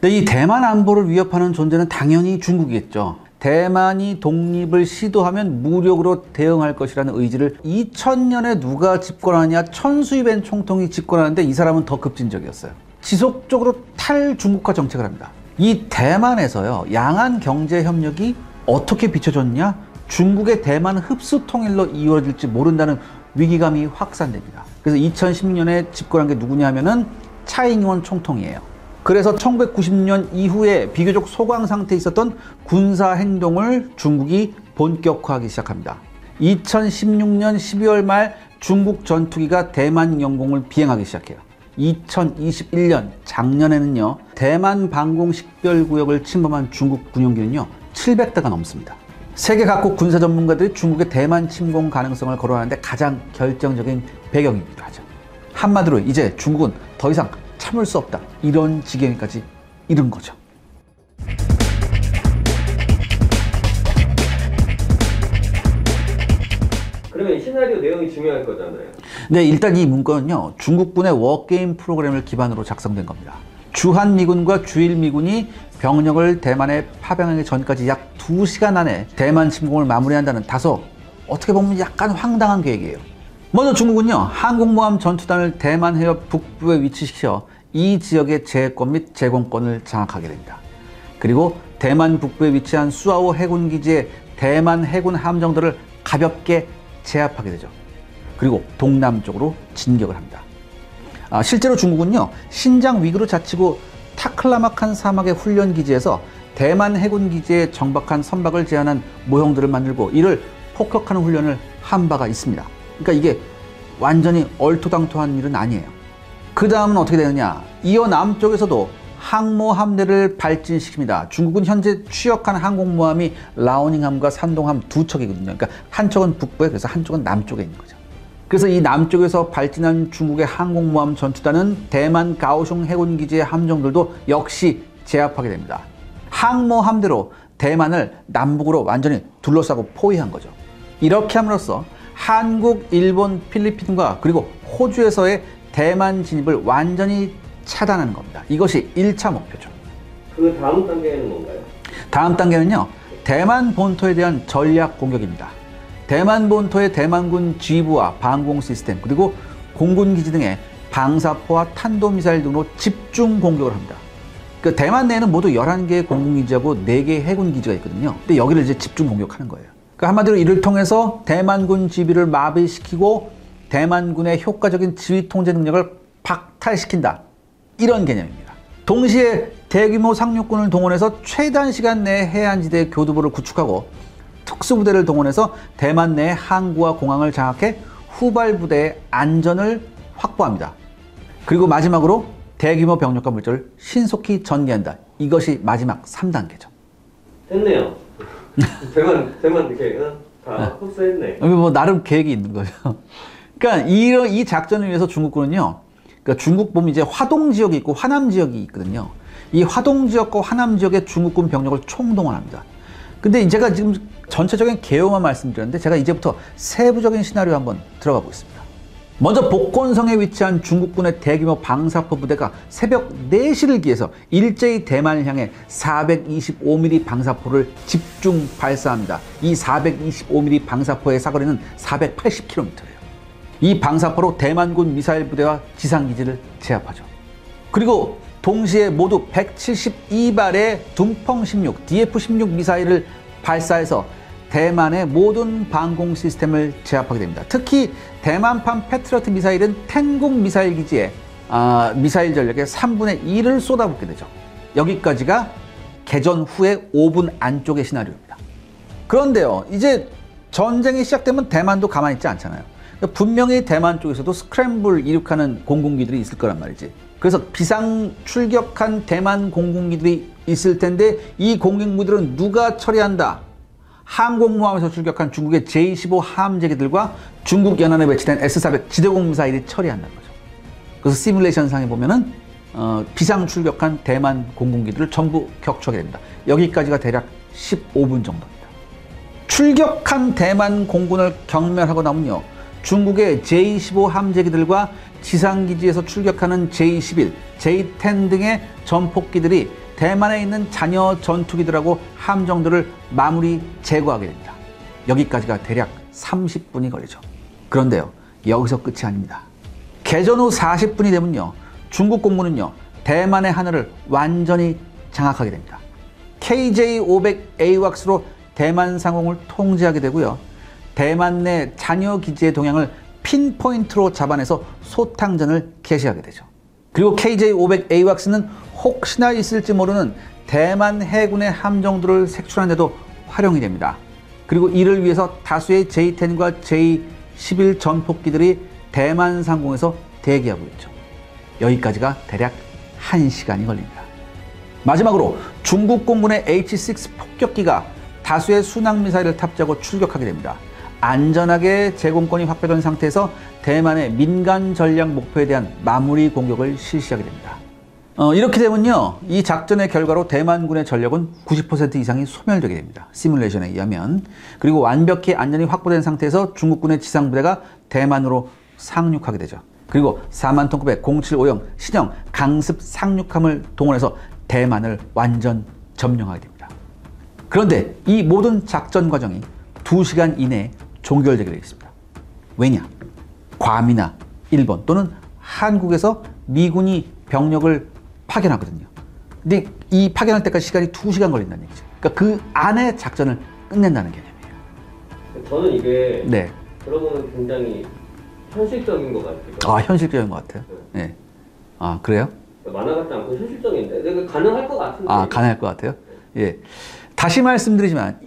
근데 이 대만 안보를 위협하는 존재는 당연히 중국이겠죠. 대만이 독립을 시도하면 무력으로 대응할 것이라는 의지를 2000년에 누가 집권하냐, 천수이벤 총통이 집권하는데 이 사람은 더 급진적이었어요. 지속적으로 탈중국화 정책을 합니다. 이 대만에서요, 양안 경제 협력이 어떻게 비춰졌냐? 중국의 대만 흡수 통일로 이루어질지 모른다는 위기감이 확산됩니다. 그래서 2016년에 집권한 게 누구냐 하면은 차잉원 총통이에요. 그래서 1990년 이후에 비교적 소강 상태에 있었던 군사 행동을 중국이 본격화하기 시작합니다. 2016년 12월 말 중국 전투기가 대만 영공을 비행하기 시작해요. 2021년 작년에는요, 대만 방공 식별구역을 침범한 중국 군용기는요 700대가 넘습니다. 세계 각국 군사 전문가들이 중국의 대만 침공 가능성을 거론하는데 가장 결정적인 배경이기도 하죠. 한마디로 이제 중국은 더 이상 참을 수 없다, 이런 지경까지 이른 거죠. 그러면 시나리오 내용이 중요할 거잖아요. 네, 일단 이 문건은요, 중국군의 워게임 프로그램을 기반으로 작성된 겁니다. 주한미군과 주일미군이 병력을 대만에 파병하기 전까지 약 2시간 안에 대만 침공을 마무리한다는 다소 어떻게 보면 약간 황당한 계획이에요. 먼저 중국은요, 항공모함 전투단을 대만 해협 북부에 위치시켜 이 지역의 제해권 및 제공권을 장악하게 됩니다. 그리고 대만 북부에 위치한 수아오 해군기지의 대만 해군 함정들을 가볍게 제압하게 되죠. 그리고 동남쪽으로 진격을 합니다. 실제로 중국은요, 신장 위구르 자치구 타클라마칸 사막의 훈련기지에서 대만 해군기지에 정박한 선박을 제한한 모형들을 만들고 이를 폭격하는 훈련을 한 바가 있습니다. 그러니까 이게 완전히 얼토당토한 일은 아니에요. 그 다음은 어떻게 되느냐, 이어 남쪽에서도 항모 함대를 발진시킵니다. 중국은 현재 취역한 항공모함이 라오닝함과 산동함 두 척이거든요. 그러니까 한쪽은 북부에, 그래서 한쪽은 남쪽에 있는 거죠. 그래서 이 남쪽에서 발진한 중국의 항공모함 전투단은 대만 가오슝 해군기지의 함정들도 역시 제압하게 됩니다. 항모 함대로 대만을 남북으로 완전히 둘러싸고 포위한 거죠. 이렇게 함으로써 한국, 일본, 필리핀과 그리고 호주에서의 대만 진입을 완전히 차단하는 겁니다. 이것이 1차 목표죠. 그 다음 단계는 뭔가요? 다음 단계는요, 대만 본토에 대한 전략 공격입니다. 대만 본토의 대만군 지휘부와 방공 시스템, 그리고 공군기지 등의 방사포와 탄도미사일 등으로 집중 공격을 합니다. 그 대만 내에는 모두 11개의 공군기지하고 4개의 해군기지가 있거든요. 근데 여기를 이제 집중 공격하는 거예요. 그러니까 한마디로 이를 통해서 대만군 지휘를 마비시키고 대만군의 효과적인 지휘 통제 능력을 박탈시킨다, 이런 개념입니다. 동시에 대규모 상륙군을 동원해서 최단 시간 내에 해안지대의 교두보를 구축하고 특수부대를 동원해서 대만 내 항구와 공항을 장악해 후발부대의 안전을 확보합니다. 그리고 마지막으로 대규모 병력과 물자를 신속히 전개한다. 이것이 마지막 3단계죠. 됐네요. 대만 이렇게 다 흡수했네. 뭐 나름 계획이 있는 거죠. 그러니까 이 작전을 위해서 중국군은요, 그러니까 중국 보면 이제 화동 지역이 있고 화남 지역이 있거든요. 이 화동 지역과 화남 지역의 중국군 병력을 총동원합니다. 근데 제가 지금 전체적인 개요만 말씀드렸는데 제가 이제부터 세부적인 시나리오 한번 들어가 보겠습니다. 먼저 복건성에 위치한 중국군의 대규모 방사포 부대가 새벽 4시를 기해서 일제히 대만을 향해 425mm 방사포를 집중 발사합니다. 이 425mm 방사포의 사거리는 480km예요. 이 방사포로 대만군 미사일 부대와 지상기지를 제압하죠. 그리고 동시에 모두 172발의 둥펑-16, DF-16 미사일을 발사해서 대만의 모든 방공 시스템을 제압하게 됩니다. 특히 대만판 패트리어트 미사일은 텐국 미사일 기지에 미사일 전력의 3분의 1을 쏟아붓게 되죠. 여기까지가 개전 후에 5분 안쪽의 시나리오입니다. 그런데요, 이제 전쟁이 시작되면 대만도 가만히 있지 않잖아요. 분명히 대만 쪽에서도 스크램블 이륙하는 공군기들이 있을 거란 말이지. 그래서 비상 출격한 대만 공군기들이 있을 텐데 이 공군기들은 누가 처리한다? 항공모함에서 출격한 중국의 J-15 함재기들과 중국 연안에 배치된 S-400 지대공 미사일이 처리한다는 거죠. 그래서 시뮬레이션 상에 보면은 비상 출격한 대만 공군기들을 전부 격추하게 됩니다. 여기까지가 대략 15분 정도입니다. 출격한 대만 공군을 경멸하고 나면요, 중국의 J-15 함재기들과 지상기지에서 출격하는 J-11, J-10 등의 전폭기들이 대만에 있는 잔여 전투기들하고 함정들을 마무리 제거하게 됩니다. 여기까지가 대략 30분이 걸리죠. 그런데요, 여기서 끝이 아닙니다. 개전 후 40분이 되면요, 중국 공군은요, 대만의 하늘을 완전히 장악하게 됩니다. KJ-500AWACS로 대만 상공을 통제하게 되고요, 대만 내 잔여 기지의 동향을 핀포인트로 잡아내서 소탕전을 개시하게 되죠. 그리고 KJ-500AWACS는 혹시나 있을지 모르는 대만 해군의 함정들을 색출하는 데도 활용이 됩니다. 그리고 이를 위해서 다수의 J-10과 J-11 전폭기들이 대만 상공에서 대기하고 있죠. 여기까지가 대략 1시간이 걸립니다. 마지막으로 중국 공군의 H-6 폭격기가 다수의 순항미사일을 탑재하고 출격하게 됩니다. 안전하게 제공권이 확보된 상태에서 대만의 민간 전략 목표에 대한 마무리 공격을 실시하게 됩니다. 이렇게 되면요, 이 작전의 결과로 대만군의 전력은 90% 이상이 소멸되게 됩니다. 시뮬레이션에 의하면. 그리고 완벽히 안전이 확보된 상태에서 중국군의 지상부대가 대만으로 상륙하게 되죠. 그리고 4만 톤급의 075형 신형 강습 상륙함을 동원해서 대만을 완전 점령하게 됩니다. 그런데 이 모든 작전 과정이 2시간 이내에 종결되게 되어 있습니다. 왜냐? 괌이나 일본 또는 한국에서 미군이 병력을 파견하거든요. 근데 이 파견할 때까지 시간이 2시간 걸린다는 얘기죠. 그러니까 그 안에 작전을 끝낸다는 개념이에요. 저는 이게 네. 들어보면 굉장히 현실적인 것 같아요. 아, 현실적인 것 같아요. 네. 네. 아, 그래요? 만화 같지 않고 현실적인데 내가 가능할 것 같은데. 아, 가능할 것 같아요? 예. 다시 말씀드리지만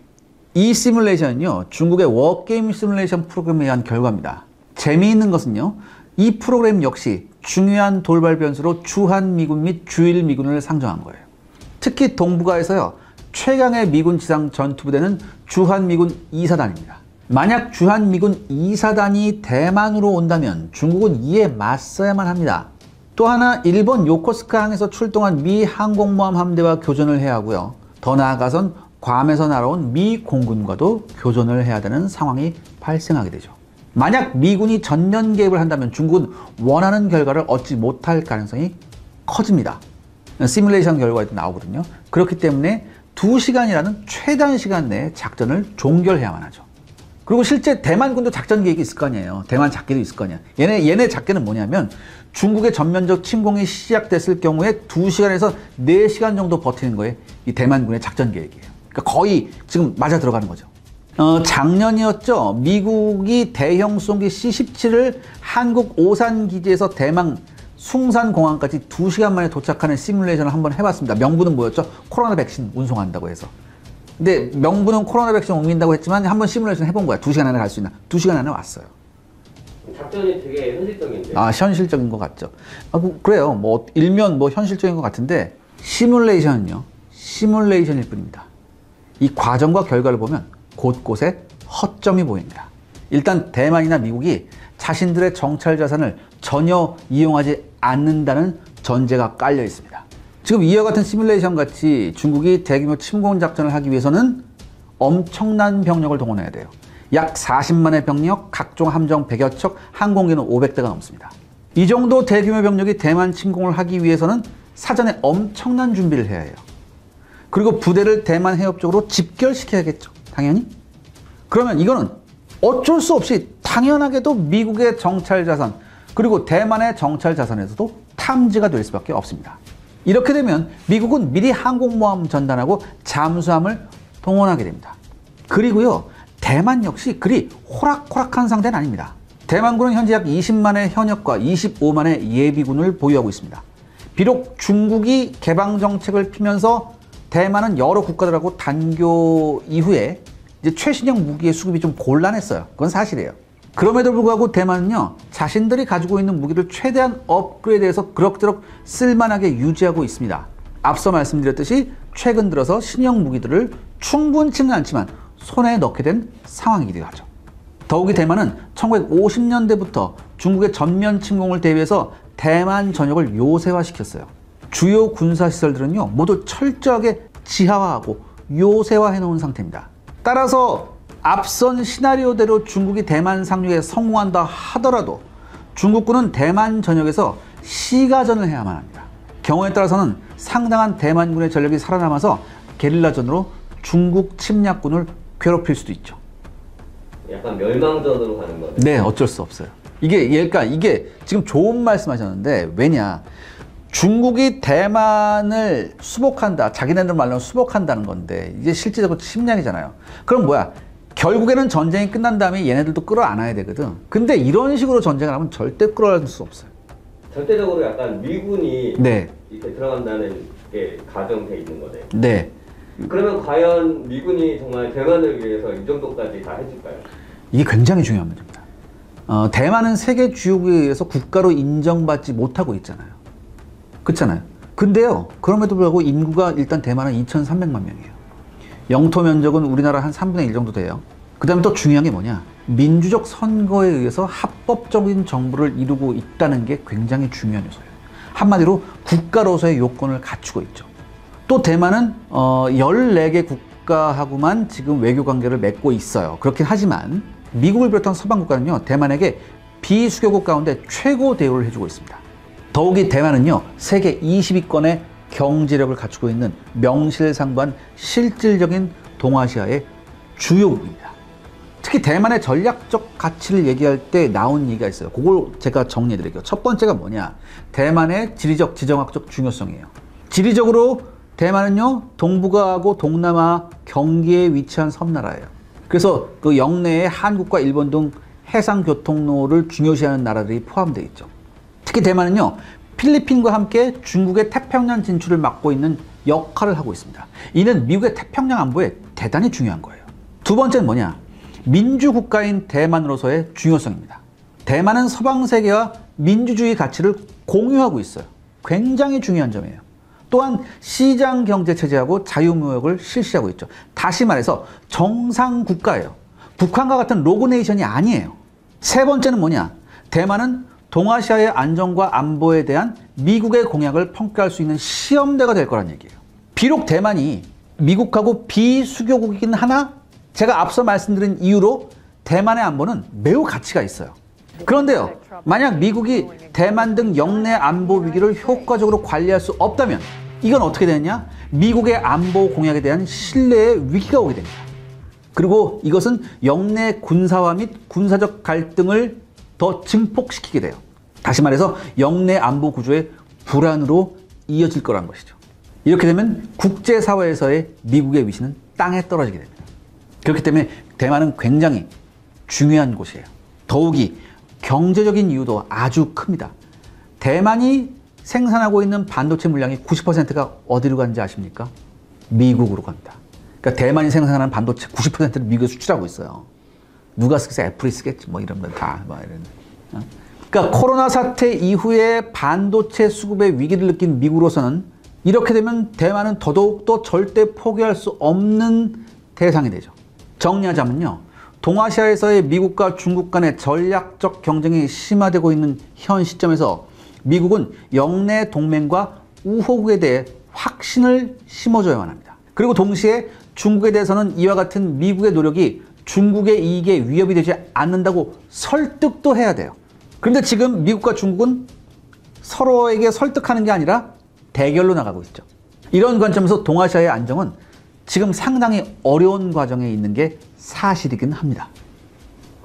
이 시뮬레이션은요, 중국의 워게임 시뮬레이션 프로그램에 의한 결과입니다. 재미있는 것은요, 이 프로그램 역시 중요한 돌발 변수로 주한미군 및 주일미군을 상정한 거예요. 특히 동북아에서요, 최강의 미군 지상 전투부대는 주한미군 2사단입니다. 만약 주한미군 2사단이 대만으로 온다면 중국은 이에 맞서야만 합니다. 또 하나, 일본 요코스카 항에서 출동한 미 항공모함 함대와 교전을 해야 하고요. 더 나아가선 괌에서 날아온 미 공군과도 교전을 해야 되는 상황이 발생하게 되죠. 만약 미군이 전면 개입을 한다면 중국은 원하는 결과를 얻지 못할 가능성이 커집니다. 시뮬레이션 결과에도 나오거든요. 그렇기 때문에 2시간이라는 최단 시간 내에 작전을 종결해야만 하죠. 그리고 실제 대만군도 작전 계획이 있을 거 아니에요. 대만 작계도 있을 거 아니야. 얘네 작계는 뭐냐면 중국의 전면적 침공이 시작됐을 경우에 2시간에서 4시간 정도 버티는 거에 이 대만군의 작전 계획이에요. 그러니까 거의 지금 맞아 들어가는 거죠. 작년이었죠. 미국이 대형 수송기 C-17을 한국 오산 기지에서 대만 숭산 공항까지 2시간 만에 도착하는 시뮬레이션을 한번 해봤습니다. 명분은 뭐였죠? 코로나 백신 운송한다고 해서. 근데 명분은 코로나 백신 옮긴다고 했지만 한번 시뮬레이션 해본 거야. 2시간 안에 갈 수 있나? 2시간 안에 왔어요. 작전이 되게 현실적인데. 아, 현실적인 것 같죠. 아, 그래요. 뭐 일면 뭐 현실적인 것 같은데 시뮬레이션은요, 시뮬레이션일 뿐입니다. 이 과정과 결과를 보면 곳곳에 허점이 보입니다. 일단 대만이나 미국이 자신들의 정찰 자산을 전혀 이용하지 않는다는 전제가 깔려 있습니다. 지금 이와 같은 시뮬레이션 같이 중국이 대규모 침공 작전을 하기 위해서는 엄청난 병력을 동원해야 돼요. 약 40만의 병력, 각종 함정 100여 척, 항공기는 500대가 넘습니다. 이 정도 대규모 병력이 대만 침공을 하기 위해서는 사전에 엄청난 준비를 해야 해요. 그리고 부대를 대만 해협 쪽으로 집결시켜야겠죠. 당연히. 그러면 이거는 어쩔 수 없이 당연하게도 미국의 정찰 자산, 그리고 대만의 정찰 자산에서도 탐지가 될 수밖에 없습니다. 이렇게 되면 미국은 미리 항공모함 전단하고 잠수함을 동원하게 됩니다. 그리고요, 대만 역시 그리 호락호락한 상태는 아닙니다. 대만군은 현재 약 20만의 현역과 25만의 예비군을 보유하고 있습니다. 비록 중국이 개방 정책을 피면서 대만은 여러 국가들하고 단교 이후에 이제 최신형 무기의 수급이 좀 곤란했어요. 그건 사실이에요. 그럼에도 불구하고 대만은요, 자신들이 가지고 있는 무기를 최대한 업그레이드해서 그럭저럭 쓸만하게 유지하고 있습니다. 앞서 말씀드렸듯이 최근 들어서 신형 무기들을 충분치는 않지만 손에 넣게 된 상황이기도 하죠. 더욱이 대만은 1950년대부터 중국의 전면 침공을 대비해서 대만 전역을 요새화시켰어요. 주요 군사시설들은요, 모두 철저하게 지하화하고 요새화해 놓은 상태입니다. 따라서 앞선 시나리오대로 중국이 대만 상륙에 성공한다 하더라도 중국군은 대만 전역에서 시가전을 해야만 합니다. 경우에 따라서는 상당한 대만군의 전력이 살아남아서 게릴라전으로 중국 침략군을 괴롭힐 수도 있죠. 약간 멸망전으로 가는 거네. 네, 어쩔 수 없어요. 그러니까 이게 지금 좋은 말씀하셨는데, 왜냐? 중국이 대만을 수복한다, 자기네들 말로 수복한다는 건데 이제 실질적으로 침략이잖아요. 그럼 뭐야? 결국에는 전쟁이 끝난 다음에 얘네들도 끌어안아야 되거든. 근데 이런 식으로 전쟁을 하면 절대 끌어안을 수 없어요. 절대적으로 약간 미군이 네. 이렇게 들어간다는 게 가정돼 있는 거네요. 네. 그러면 과연 미군이 정말 대만을 위해서 이 정도까지 다 해줄까요? 이게 굉장히 중요한 문제입니다. 대만은 세계 주요국에 의해서 국가로 인정받지 못하고 있잖아요. 그렇잖아요. 근데요, 그럼에도 불구하고 인구가 일단 대만은 2,300만 명이에요. 영토 면적은 우리나라 한 3분의 1 정도 돼요. 그 다음에 또 중요한 게 뭐냐? 민주적 선거에 의해서 합법적인 정부를 이루고 있다는 게 굉장히 중요한 요소예요. 한마디로 국가로서의 요건을 갖추고 있죠. 또 대만은 14개 국가하고만 지금 외교 관계를 맺고 있어요. 그렇긴 하지만 미국을 비롯한 서방 국가는요, 대만에게 비수교국 가운데 최고 대우를 해주고 있습니다. 더욱이 대만은요, 세계 20위권의 경제력을 갖추고 있는 명실상부한 실질적인 동아시아의 주요국입니다. 특히 대만의 전략적 가치를 얘기할 때 나온 얘기가 있어요. 그걸 제가 정리해 드릴게요. 첫 번째가 뭐냐? 대만의 지리적, 지정학적 중요성이에요. 지리적으로 대만은요, 동북아하고 동남아 경계에 위치한 섬나라예요. 그래서 그 영내에 한국과 일본 등 해상 교통로를 중요시하는 나라들이 포함되어 있죠. 특히 대만은요, 필리핀과 함께 중국의 태평양 진출을 막고 있는 역할을 하고 있습니다. 이는 미국의 태평양 안보에 대단히 중요한 거예요. 두 번째는 뭐냐? 민주국가인 대만으로서의 중요성입니다. 대만은 서방 세계와 민주주의 가치를 공유하고 있어요. 굉장히 중요한 점이에요. 또한 시장 경제 체제하고 자유무역을 실시하고 있죠. 다시 말해서 정상 국가예요. 북한과 같은 로그네이션이 아니에요. 세 번째는 뭐냐? 대만은 동아시아의 안정과 안보에 대한 미국의 공약을 평가할 수 있는 시험대가 될 거란 얘기예요. 비록 대만이 미국하고 비수교국이긴 하나 제가 앞서 말씀드린 이유로 대만의 안보는 매우 가치가 있어요. 그런데요, 만약 미국이 대만 등 영내 안보 위기를 효과적으로 관리할 수 없다면 이건 어떻게 되느냐? 미국의 안보 공약에 대한 신뢰의 위기가 오게 됩니다. 그리고 이것은 영내 군사화 및 군사적 갈등을 더 증폭시키게 돼요. 다시 말해서 영내 안보 구조의 불안으로 이어질 거라는 것이죠. 이렇게 되면 국제사회에서의 미국의 위신은 땅에 떨어지게 됩니다. 그렇기 때문에 대만은 굉장히 중요한 곳이에요. 더욱이 경제적인 이유도 아주 큽니다. 대만이 생산하고 있는 반도체 물량이 90%가 어디로 가는지 아십니까? 미국으로 갑니다. 그러니까 대만이 생산하는 반도체 90%를 미국에 수출하고 있어요. 누가 쓰겠어? 애플이 쓰겠지. 뭐 이런 건 다. 뭐 이런. 그러니까 코로나 사태 이후에 반도체 수급의 위기를 느낀 미국으로서는 이렇게 되면 대만은 더더욱더 절대 포기할 수 없는 대상이 되죠. 정리하자면요, 동아시아에서의 미국과 중국 간의 전략적 경쟁이 심화되고 있는 현 시점에서 미국은 영내 동맹과 우호국에 대해 확신을 심어줘야만 합니다. 그리고 동시에 중국에 대해서는 이와 같은 미국의 노력이 중국의 이익에 위협이 되지 않는다고 설득도 해야 돼요. 그런데 지금 미국과 중국은 서로에게 설득하는 게 아니라 대결로 나가고 있죠. 이런 관점에서 동아시아의 안정은 지금 상당히 어려운 과정에 있는 게 사실이긴 합니다.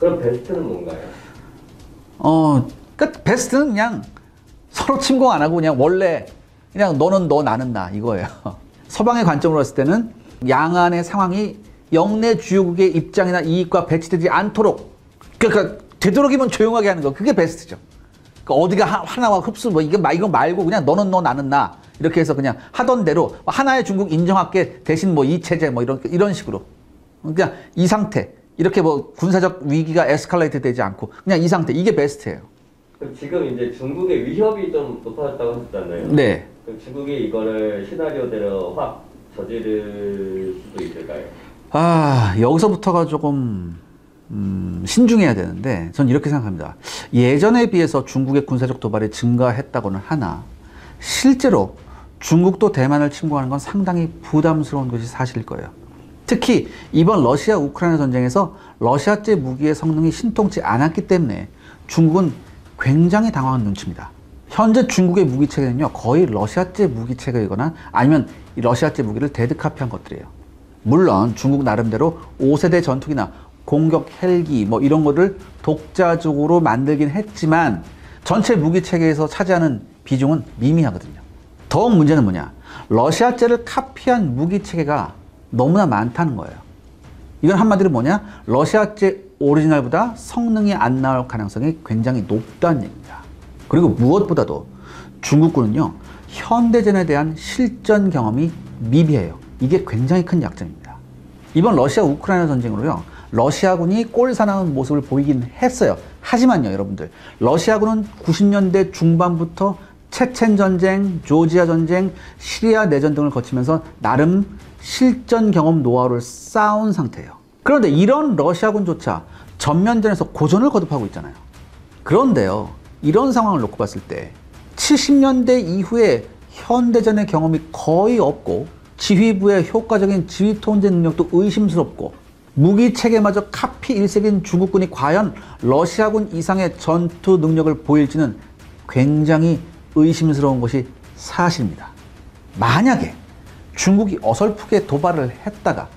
그럼 베스트는 뭔가요? 그러니까 베스트는 그냥 서로 침공 안 하고 그냥 원래 그냥 너는 너 나는 나 이거예요. 서방의 관점으로 봤을 때는 양안의 상황이 영내 주요국의 입장이나 이익과 배치되지 않도록, 그러니까 되도록이면 조용하게 하는 거, 그게 베스트죠. 그러니까 어디가 하나와 흡수 뭐 이거 말고 그냥 너는 너 나는 나 이렇게 해서 그냥 하던 대로 하나의 중국 인정할게 대신 뭐 이 체제 뭐 이런 식으로 그냥 이 상태, 이렇게 뭐 군사적 위기가 에스컬레이트 되지 않고 그냥 이 상태, 이게 베스트예요. 그럼 지금 이제 중국의 위협이 좀 높아졌다고 하셨잖아요. 네. 그럼 중국이 이거를 시나리오대로 확 저지를 수도 있을까요? 여기서부터가 조금 신중해야 되는데 전 이렇게 생각합니다. 예전에 비해서 중국의 군사적 도발이 증가했다고는 하나 실제로 중국도 대만을 침공하는 건 상당히 부담스러운 것이 사실일 거예요. 특히 이번 러시아 우크라이나 전쟁에서 러시아제 무기의 성능이 신통치 않았기 때문에 중국은 굉장히 당황한 눈치입니다. 현재 중국의 무기 체계는요, 거의 러시아제 무기 체계이거나 아니면 이 러시아제 무기를 데드카피한 것들이에요. 물론 중국 나름대로 5세대 전투기나 공격 헬기 뭐 이런 거를 독자적으로 만들긴 했지만 전체 무기 체계에서 차지하는 비중은 미미하거든요. 더욱 문제는 뭐냐? 러시아제를 카피한 무기 체계가 너무나 많다는 거예요. 이건 한마디로 뭐냐? 러시아제 오리지널보다 성능이 안 나올 가능성이 굉장히 높다는 얘기입니다. 그리고 무엇보다도 중국군은요, 현대전에 대한 실전 경험이 미비해요. 이게 굉장히 큰 약점입니다. 이번 러시아 우크라이나 전쟁으로요, 러시아군이 꼴사나운 모습을 보이긴 했어요. 하지만요, 여러분들, 러시아군은 90년대 중반부터 체첸 전쟁, 조지아 전쟁, 시리아 내전 등을 거치면서 나름 실전 경험 노하우를 쌓은 상태예요. 그런데 이런 러시아군조차 전면전에서 고전을 거듭하고 있잖아요. 그런데요, 이런 상황을 놓고 봤을 때 70년대 이후에 현대전의 경험이 거의 없고 지휘부의 효과적인 지휘 통제 능력도 의심스럽고 무기 체계마저 카피 일색인 중국군이 과연 러시아군 이상의 전투 능력을 보일지는 굉장히 의심스러운 것이 사실입니다. 만약에 중국이 어설프게 도발을 했다가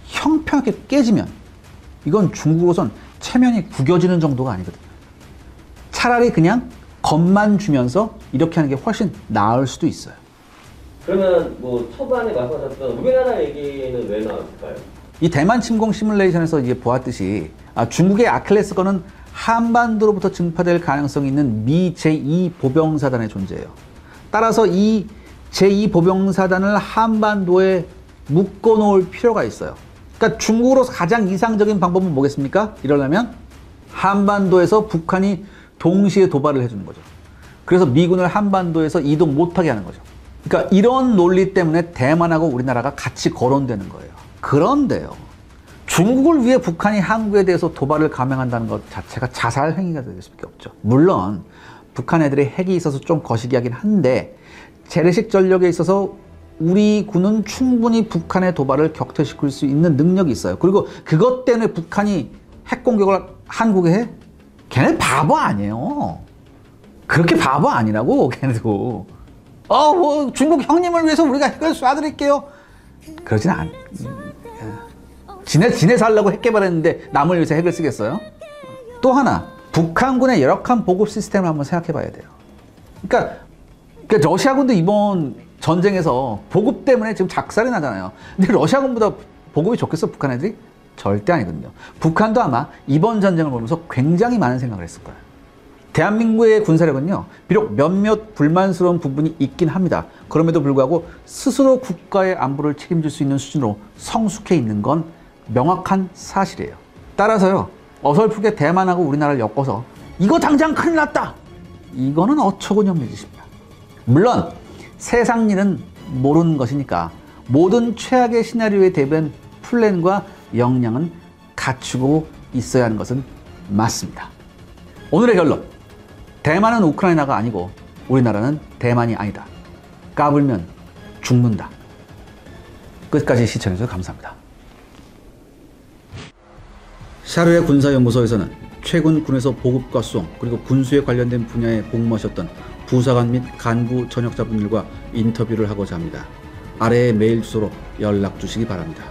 형평하게 깨지면 이건 중국으로선 체면이 구겨지는 정도가 아니거든요. 차라리 그냥 겁만 주면서 이렇게 하는 게 훨씬 나을 수도 있어요. 그러면 뭐 초반에 말씀하셨던 우리나라 얘기는 왜 나왔을까요? 이 대만 침공 시뮬레이션에서 이제 보았듯이 중국의 아킬레스건은 한반도로부터 증파될 가능성이 있는 미 제2 보병사단의 존재예요. 따라서 이 제2보병사단을 한반도에 묶어놓을 필요가 있어요. 그러니까 중국으로서 가장 이상적인 방법은 뭐겠습니까? 이러려면 한반도에서 북한이 동시에 도발을 해주는 거죠. 그래서 미군을 한반도에서 이동 못하게 하는 거죠. 그러니까 이런 논리 때문에 대만하고 우리나라가 같이 거론되는 거예요. 그런데요, 중국을 위해 북한이 한국에 대해서 도발을 감행한다는 것 자체가 자살 행위가 될 수밖에 없죠. 물론 북한 애들의 핵이 있어서 좀 거시기하긴 한데 재래식 전력에 있어서 우리 군은 충분히 북한의 도발을 격퇴시킬 수 있는 능력이 있어요. 그리고 그것 때문에 북한이 핵 공격을 한국에 해? 걔네 바보 아니에요. 그렇게 바보 아니라고, 걔네도. 뭐 중국 형님을 위해서 우리가 핵을 쏴드릴게요. 그러진 않. 지네 살라고 핵 개발했는데 남을 위해서 핵을 쓰겠어요? 또 하나, 북한군의 열악한 보급 시스템을 한번 생각해 봐야 돼요. 그러니까 러시아군도 이번 전쟁에서 보급 때문에 지금 작살이 나잖아요. 근데 러시아군보다 보급이 좋겠어, 북한 애들이? 절대 아니거든요. 북한도 아마 이번 전쟁을 보면서 굉장히 많은 생각을 했을 거예요. 대한민국의 군사력은요, 비록 몇몇 불만스러운 부분이 있긴 합니다. 그럼에도 불구하고 스스로 국가의 안보를 책임질 수 있는 수준으로 성숙해 있는 건 명확한 사실이에요. 따라서요, 어설프게 대만하고 우리나라를 엮어서 이거 당장 큰일 났다! 이거는 어처구니없는 짓입니다. 물론 세상 일은 모르는 것이니까 모든 최악의 시나리오에 대비한 플랜과 역량은 갖추고 있어야 하는 것은 맞습니다. 오늘의 결론, 대만은 우크라이나가 아니고 우리나라는 대만이 아니다. 까불면 죽는다. 끝까지 시청해주셔서 감사합니다. 샤르의 군사연구소에서는 최근 군에서 보급과 수송 그리고 군수에 관련된 분야에 복무하셨던 부사관 및 간부 전역자분들과 인터뷰를 하고자 합니다. 아래의 메일 주소로 연락 주시기 바랍니다.